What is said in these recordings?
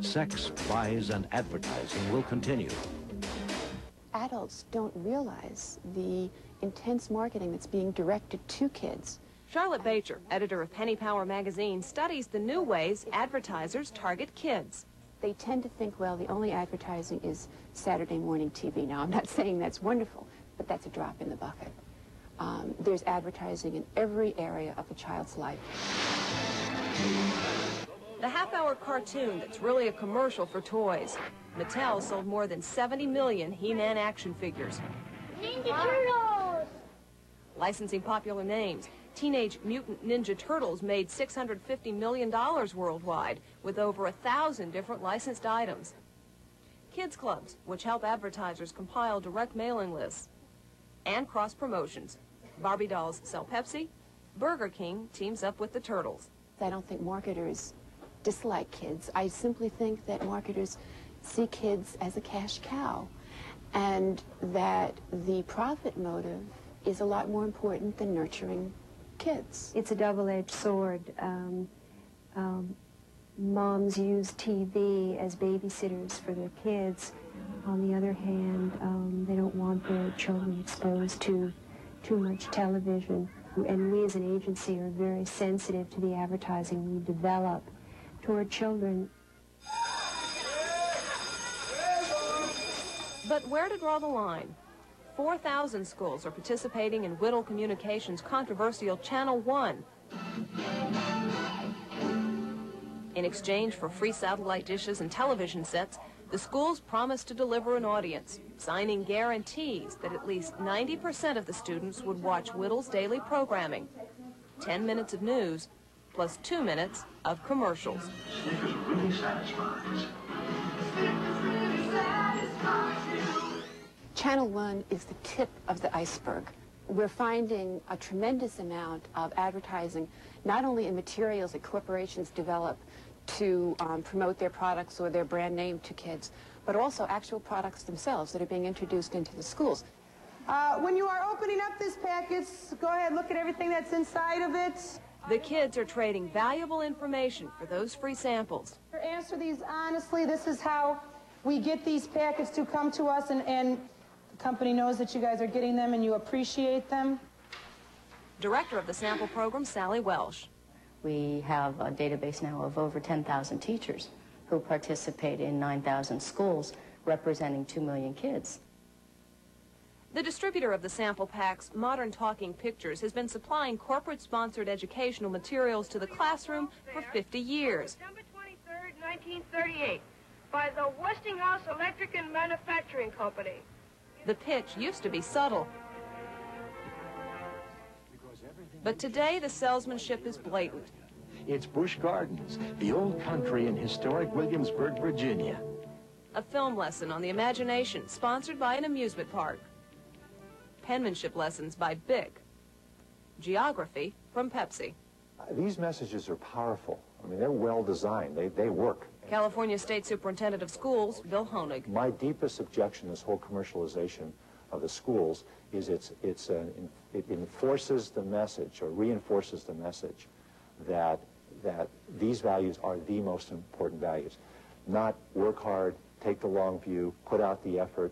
sex, lies, and advertising will continue. Adults don't realize the intense marketing that's being directed to kids. Charlotte Baecher, editor of Penny Power magazine, studies the new ways advertisers target kids. They tend to think, well, the only advertising is Saturday morning TV. Now, I'm not saying that's wonderful, but that's a drop in the bucket. There's advertising in every area of a child's life. The half-hour cartoon that's really a commercial for toys. Mattel sold more than 70 million He-Man action figures. Ninja Turtles! Licensing popular names, Teenage Mutant Ninja Turtles made $650 million worldwide, with over 1,000 different licensed items. Kids clubs, which help advertisers compile direct mailing lists. And cross-promotions. Barbie dolls sell Pepsi. Burger King teams up with the Turtles. I don't think marketers dislike kids. I simply think that marketers see kids as a cash cow, and that the profit motive is a lot more important than nurturing kids. It's a double-edged sword. Moms use TV as babysitters for their kids. On the other hand, they don't want their children exposed to too much television. And we as an agency are very sensitive to the advertising we develop toward children. But where to draw the line? 4,000 schools are participating in Whittle Communications' controversial Channel 1. In exchange for free satellite dishes and television sets, the schools promised to deliver an audience, signing guarantees that at least 90% of the students would watch Whittle's daily programming. 10 minutes of news, plus 2 minutes of commercials. Channel 1 is the tip of the iceberg. We're finding a tremendous amount of advertising, not only in materials that corporations develop to promote their products or their brand name to kids, but also actual products themselves that are being introduced into the schools. When you are opening up this package, go ahead, look at everything that's inside of it. The kids are trading valuable information for those free samples. Answer these honestly. This is how we get these packets to come to us, and the company knows that you guys are getting them and you appreciate them. Director of the sample program, Sally Welch. We have a database now of over 10,000 teachers who participate in 9,000 schools, representing 2 million kids. The distributor of the sample packs, Modern Talking Pictures, has been supplying corporate-sponsored educational materials to the classroom for 50 years. September 23rd, 1938, by the Westinghouse Electric and Manufacturing Company. The pitch used to be subtle, but today the salesmanship is blatant. It's Busch Gardens, the old country in historic Williamsburg, Virginia. A film lesson on the imagination, sponsored by an amusement park. Penmanship lessons by Bic. Geography from Pepsi. These messages are powerful. I mean, they're well designed. They work. California State Superintendent of Schools, Bill Honig. My deepest objection to this whole commercialization of the schools is it enforces the message, or reinforces the message, that these values are the most important values. Not work hard, take the long view, put out the effort,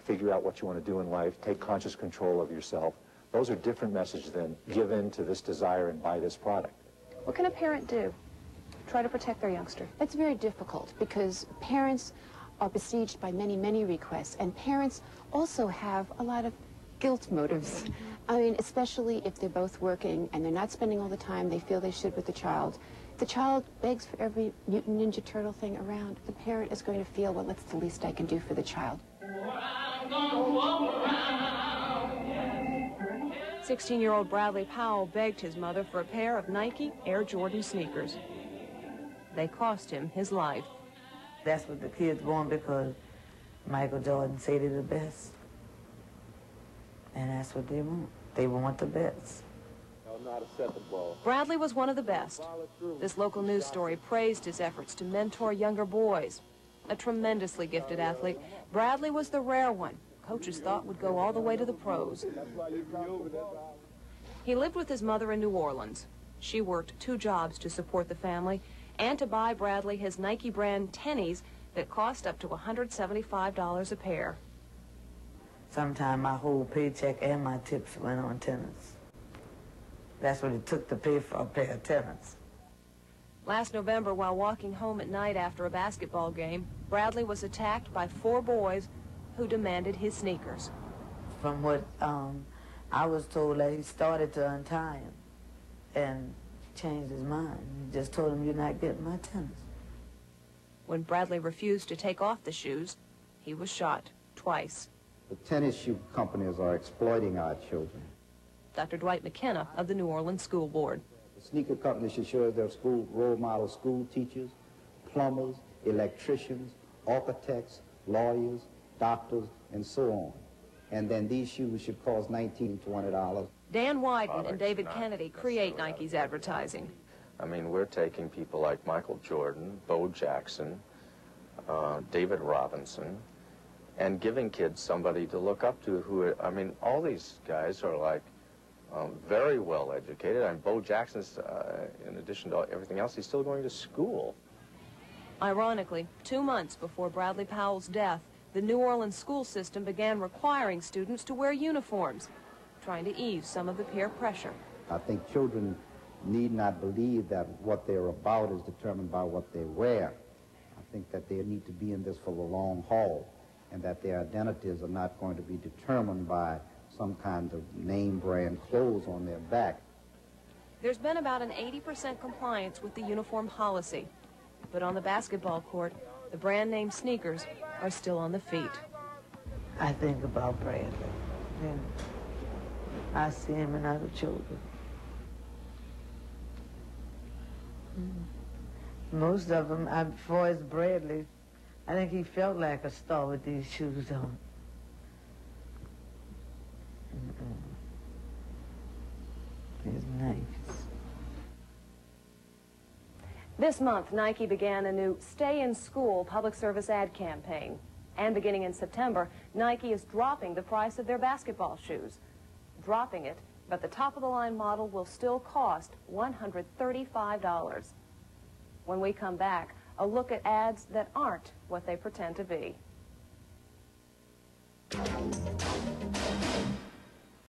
figure out what you want to do in life, take conscious control of yourself. Those are different messages than give in to this desire and buy this product. What can a parent do? Try to protect their youngster. It's very difficult because parents are besieged by many, many requests, and parents also have a lot of guilt motives. I mean, especially if they're both working and they're not spending all the time they feel they should with the child. If the child begs for every Mutant Ninja Turtle thing around, the parent is going to feel, well, that's the least I can do for the child. 16-year-old Bradley Powell begged his mother for a pair of Nike Air Jordan sneakers. They cost him his life. That's what the kids want because Michael Jordan said they're the best. And that's what they want. They want the best. Bradley was one of the best. This local news story praised his efforts to mentor younger boys. A tremendously gifted athlete, Bradley was the rare one coaches thought would go all the way to the pros. He lived with his mother in New Orleans. She worked 2 jobs to support the family, and to buy Bradley his Nike brand tennies that cost up to $175 a pair. Sometimes my whole paycheck and my tips went on tennis. That's what it took to pay for a pair of tennis. Last November, while walking home at night after a basketball game, Bradley was attacked by 4 boys who demanded his sneakers. From what I was told, that he started to untie him and changed his mind. He just told him, "You're not getting my tennis." When Bradley refused to take off the shoes, he was shot twice. The tennis shoe companies are exploiting our children. Dr. Dwight McKenna of the New Orleans School Board. The sneaker companies should show their school role model school teachers, plumbers, electricians, architects, lawyers, doctors, and so on. And then these shoes should cost $19, $20. Dan Wieden and David Kennedy create Nike's advertising. I mean, we're taking people like Michael Jordan, Bo Jackson, David Robinson, and giving kids somebody to look up to who, I mean, all these guys are like very well educated, and Bo Jackson's, in addition to everything else, he's still going to school. Ironically, 2 months before Bradley Powell's death, the New Orleans school system began requiring students to wear uniforms, trying to ease some of the peer pressure. I think children need not believe that what they're about is determined by what they wear. I think that they need to be in this for the long haul, and that their identities are not going to be determined by some kind of name brand clothes on their back. There's been about an 80% compliance with the uniform policy, but on the basketball court, the brand name sneakers are still on the feet. I think about Bradley. Yeah. I see him in other children. Most of them, before it's Bradley, I think he felt like a star with these shoes on. It's nice. This month, Nike began a new Stay in School public service ad campaign. And beginning in September, Nike is dropping the price of their basketball shoes. Dropping it, but the top-of-the-line model will still cost $135. When we come back, a look at ads that aren't what they pretend to be.